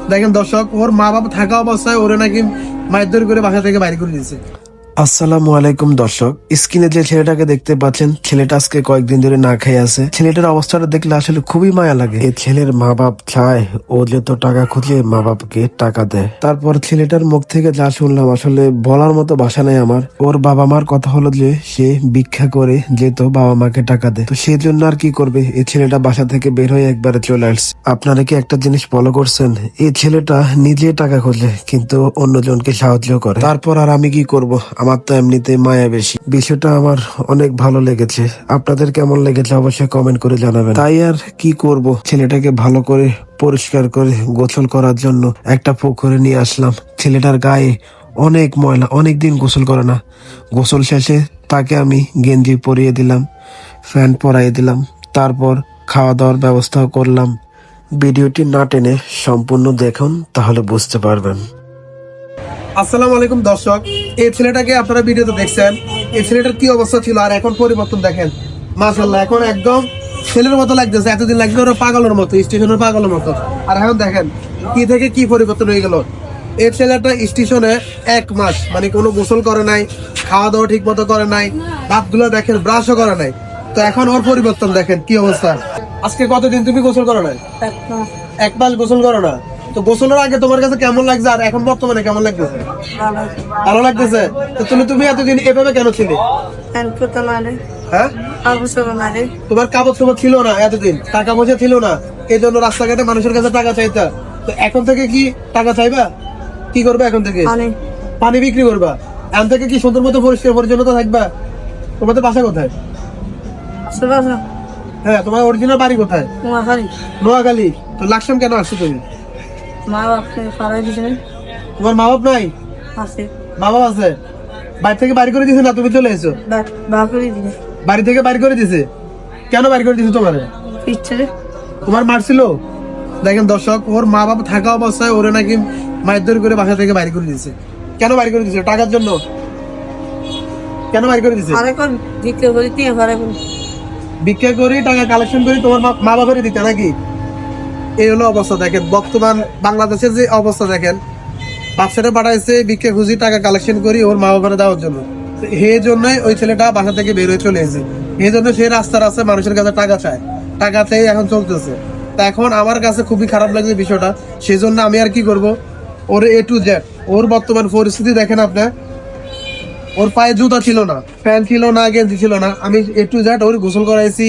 দেখেন দর্শক, ওর মা বাবা থাকা অবস্থায় ওরে নাকি মারধর করে বাসা থেকে বাইরে করে দিয়েছে। আসসালামু আলাইকুম দর্শক, স্ক্রিনে যে ছেলেটাকে দেখতে পাচ্ছেন, ছেলেটা আজকে কয়েকদিন ধরে না খেয়ে আছে। ছেলেটার অবস্থাটা দেখলে আসলে খুবই মায়া লাগে। এই ছেলের মা বাপ চায় ও যত টাকা খুঁজে মা বাপকে টাকা দেয়। তারপর ছেলেটার মুখ থেকে যা শুনলাম আসলে বলার মতো ভাষা নেই আমার। ওর বাবা মার কথা হলো যে সে ভিক্ষা করে যেত বাবা মাকে টাকা দেয়, তো সেই জন্য আর কি করবে, এই ছেলেটা বাসা থেকে বের হয়ে একবারে চলে আসছে। আপনারা কি একটা জিনিস ফলো করছেন? এই ছেলেটা নিজে টাকা খোঁজে কিন্তু অন্যজনকে সাহায্য করে। তারপর আর আমি কি করব, আমার তো এমনিতে মায়া বেশি। বিষয়টা আমার অনেক ভালো লেগেছে। আপনাদের কেমন লেগেছে অবশ্যই কমেন্ট করে জানাবেন। তাই আর কি করব, ছেলেটাকে ভালো করে পরিষ্কার করে গোসল করার জন্য একটা পুকুরে নিয়ে আসলাম। ছেলেটার গায়ে অনেক ময়লা, অনেক দিন গোসল করে না। গোসল শেষে তাকে আমি গেঞ্জি পরিয়ে দিলাম, ফ্যান পরাইয়ে দিলাম, তারপর খাওয়া দাওয়ার ব্যবস্থাও করলাম। ভিডিওটি না টেনে সম্পূর্ণ দেখুন, তাহলে বুঝতে পারবেন। আসসালামু আলাইকুম দর্শক, এই ছেলেটাকে আপনারা ভিডিওতে দেখছেন। এই ছেলেটার কি অবস্থা ছিল আর এখন পরিবর্তন দেখেন। মাশাআল্লাহ, এখন একদম ছেলের মতো লাগতেছে। এতদিন লাগতো ওরা পাগলের মতো, স্টেশনের পাগলের মতো, আর এখন দেখেন কি থেকে কি পরিবর্তন হয়ে গেল। এই ছেলেটা স্টেশনে 1 মাস মানে কোনো গোসল করে নাই, খাওয়া দাওয়া ঠিক মতো করে নাই, দাঁতগুলো দেখেন ব্রাশও করে নাই। তো এখন ওর পরিবর্তন দেখেন কি অবস্থা। আজকে কতদিন তুমি গোসল করো না? 1 মাস গোসল করো না। তো গোসলের আগে তোমার কাছে কেমন লাগছে আর এখন বর্তমানে কেমন লাগতেছে? ভালো লাগতেছে। তো তুমি এতদিন এভাবে কেন ছিলে? হ্যাঁ, তোমার কাগজ খবর ছিল না, এতদিন টাকা পয়সা ছিল না, এই জন্য রাস্তাঘাটে মানুষের কাছে টাকা চাইতা। তো এখন থেকে কি টাকা চাইবা? কি করবে এখন থেকে? পানি বিক্রি করবা। এখন থেকে কি সুন্দর মতো পরিষ্কার পরিচ্ছন্নতা থাকবা? তোমাদের বাসা কোথায়? হ্যাঁ, তোমার অরিজিনাল বাড়ি কোথায়? নোয়াখালী। তো লাকসাম কেন আসছো তুমি? তোমার মা বাপ নাই? মা বাপ আছে, বাড়ি থেকে বাড়ি করে দিছে না তুমি চলে এসো? বাড়ি থেকে বাড়ি করে দিছে। কেন বাড়ি করে দিছে তোমার? তোমার মারছিল? দেখেন দর্শক, ওর মা বাবা থাকা অবস্থায় ওরে নাকি মারধর করে বাসা থেকে বাড়ি করে দিয়েছে। কেন বাড়ি করে দিছে? টাকার জন্য? কেন বাড়ি করে দিছে? ভিক্ষা করি টাকা কালেকশন করি তোমার মা বাবার দিতে নাকি? এই হলো অবস্থা। দেখেন বর্তমান বাংলাদেশের যে অবস্থা দেখেন, বাচ্চাটা পাঠাইছে ভিক্ষা খুঁজি টাকা কালেকশন করি ওর মা বাবার দেওয়ার জন্য। এই জন্যই ওই ছেলেটা বাসা থেকে বের হয়ে চলে এসেছে। এই জন্য সে রাস্তার রাস্তায় মানুষের কাছে টাকা চায়, টাকা চাই এখন চলতেছে। তা এখন আমার কাছে খুবই খারাপ লাগছে বিষয়টা। সেই জন্য আমি আর কি করব, ওর A to Z ওর বর্তমান পরিস্থিতি দেখেন আপনি। ওর পায়ে জুতা ছিল না, প্যান্ট ছিল না, গেঞ্জি ছিল না। আমি A to Z ওর গোসল করাইছি,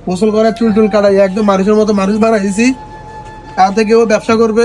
গোসল করা চুল টুল কাটাই একদম মানুষের মতো মানুষ বানাইছি। তার থেকে ও ব্যবসা করবে।